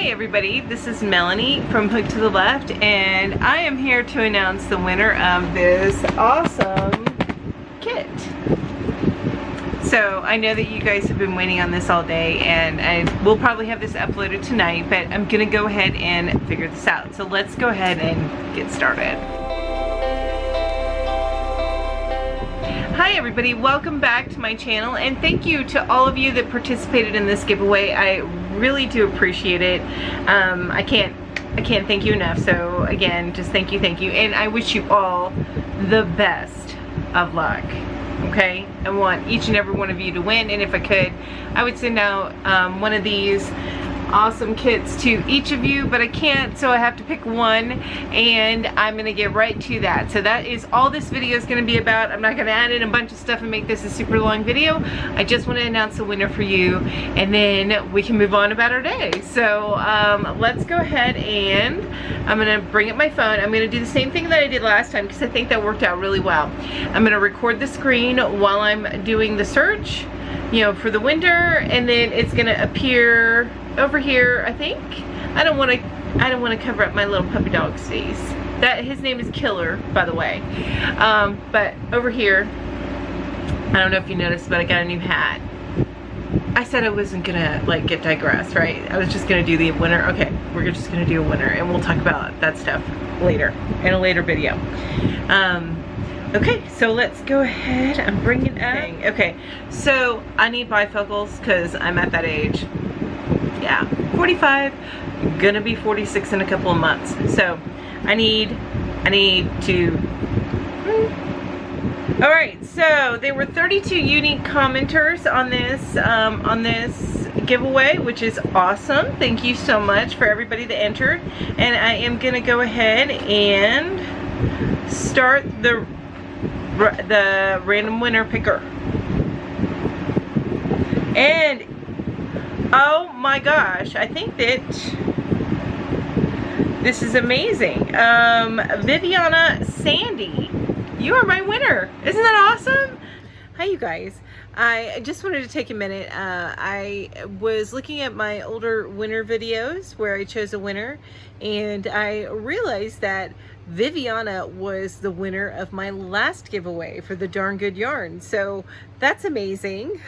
Hi everybody, this is Melanie from Hook to the Left, and I am here to announce the winner of this awesome kit. So I know that you guys have been waiting on this all day, and we'll probably have this uploaded tonight, but I'm gonna go ahead and figure this out. So let's go ahead and get started. Hi everybody, welcome back to my channel, and thank you to all of you that participated in this giveaway. I really do appreciate it. I can't thank you enough. So again, just thank you, and I wish you all the best of luck. Okay, I want each and every one of you to win, and if I could, I would send out one of these awesome kits to each of you, but I can't, so I have to pick one, and I'm gonna get right to that. So that is all this video is gonna be about. I'm not gonna add in a bunch of stuff and make this a super long video. I just want to announce the winner for you, and then we can move on about our day. So let's go ahead, and I'm gonna bring up my phone. I'm gonna do the same thing that I did last time because I think that worked out really well. I'm gonna record the screen while I'm doing the search, you know, for the winner, and then it's gonna appear over here, I think. I don't want to cover up my little puppy dog's face. That his name is Killer, by the way. But over here, I don't know if you noticed, but I got a new hat. I said I wasn't gonna like digress, right? I was just gonna do the winner. Okay, we're just gonna do a winner, and we'll talk about that stuff later in a later video. Okay, so let's go ahead. I'm bringing up. Okay, so I need bifocals because I'm at that age. Yeah, 45, gonna be 46 in a couple of months. So I need to. All right, so there were 32 unique commenters on this giveaway, which is awesome. Thank you so much for everybody that entered, and I am gonna go ahead and start the random winner picker. And oh my gosh, I think that this is amazing. Viviana Sandy, you are my winner. Isn't that awesome? Hi you guys. I just wanted to take a minute. I was looking at my older winner videos where I chose a winner, and I realized that Viviana was the winner of my last giveaway for the Darn Good Yarn. So that's amazing.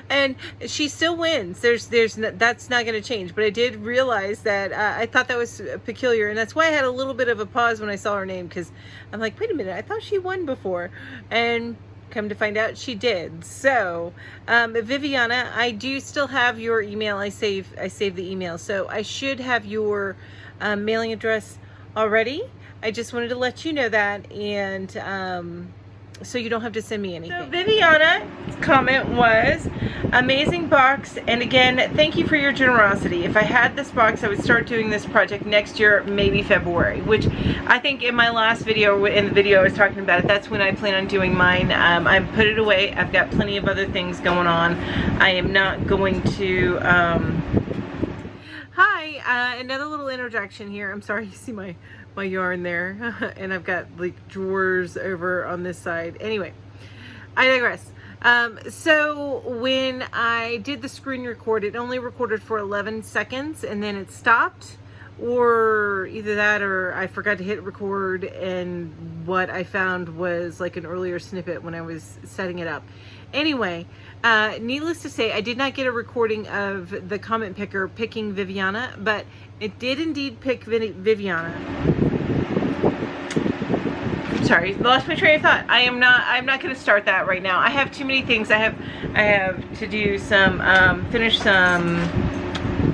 And she still wins. That's not going to change. But I did realize that I thought that was peculiar, and that's why I had a little bit of a pause when I saw her name, because I'm like, wait a minute, I thought she won before, and come to find out she did. So Viviana, I do still have your email. I saved the email, so I should have your mailing address already. I just wanted to let you know that, and so you don't have to send me anything. So Viviana's comment was, amazing box, and again, thank you for your generosity. If I had this box, I would start doing this project next year, maybe February, which I think in my last video, in the video I was talking about it, that's when I plan on doing mine. I put it away. I've got plenty of other things going on. I am not going to, Hi, another little interjection here. I'm sorry, you see my yarn there, and I've got like drawers over on this side. Anyway, I digress. So when I did the screen record, it only recorded for 11 seconds, and then it stopped, or either that or I forgot to hit record, and what I found was like an earlier snippet when I was setting it up. Anyway, needless to say, I did not get a recording of the comment picker picking Viviana, but it did indeed pick Viviana. Sorry, lost my train of thought. I'm not going to start that right now. I have too many things. I have to do some finish some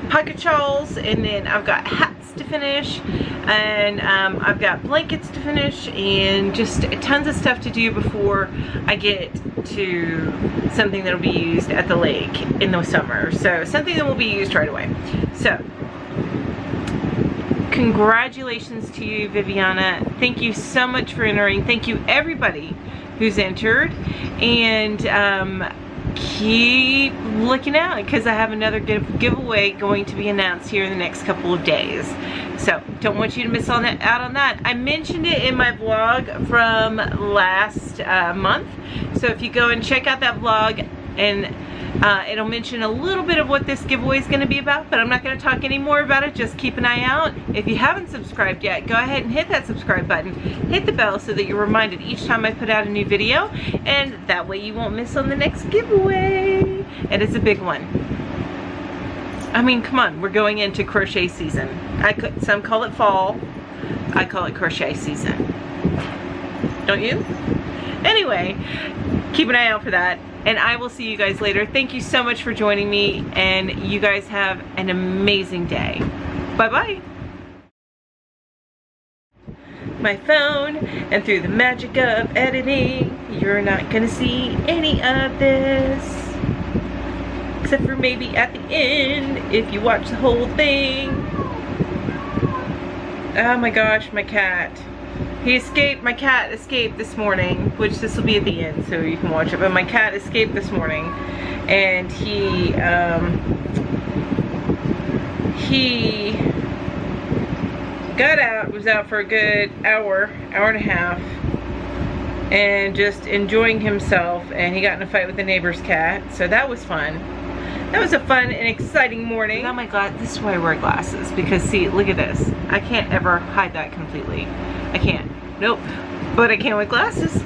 pocket shawls, and then I've got hats to finish, and I've got blankets to finish, and just tons of stuff to do before I get to something that'll be used at the lake in the summer. So something that will be used right away. So congratulations to you, Viviana. Thank you so much for entering. Thank you everybody who's entered, and keep looking out, because I have another giveaway going to be announced here in the next couple of days. So don't want you to miss out on that. I mentioned it in my vlog from last month, so if you go and check out that vlog and It'll mention a little bit of what this giveaway is going to be about, but I'm not going to talk any more about it. Just keep an eye out. If you haven't subscribed yet, go ahead and hit that subscribe button. Hit the bell so that you're reminded each time I put out a new video, and that way you won't miss on the next giveaway. And it's a big one. I mean, come on, we're going into crochet season. Some call it fall. I call it crochet season. Don't you? Anyway, keep an eye out for that. And I will see you guys later. Thank you so much for joining me, and you guys have an amazing day. Bye-bye. My phone, and through the magic of editing, you're not gonna see any of this. Except for maybe at the end, if you watch the whole thing. Oh my gosh, my cat. He escaped, my cat escaped this morning, which this will be at the end so you can watch it, but my cat escaped this morning, and he got out, was out for a good hour and a half, and just enjoying himself, and he got in a fight with the neighbor's cat, so that was fun. That was a fun and exciting morning. Oh my god, this is why I wear glasses, because see, look at this. I can't ever hide that completely. I can't. Nope. But I can with glasses.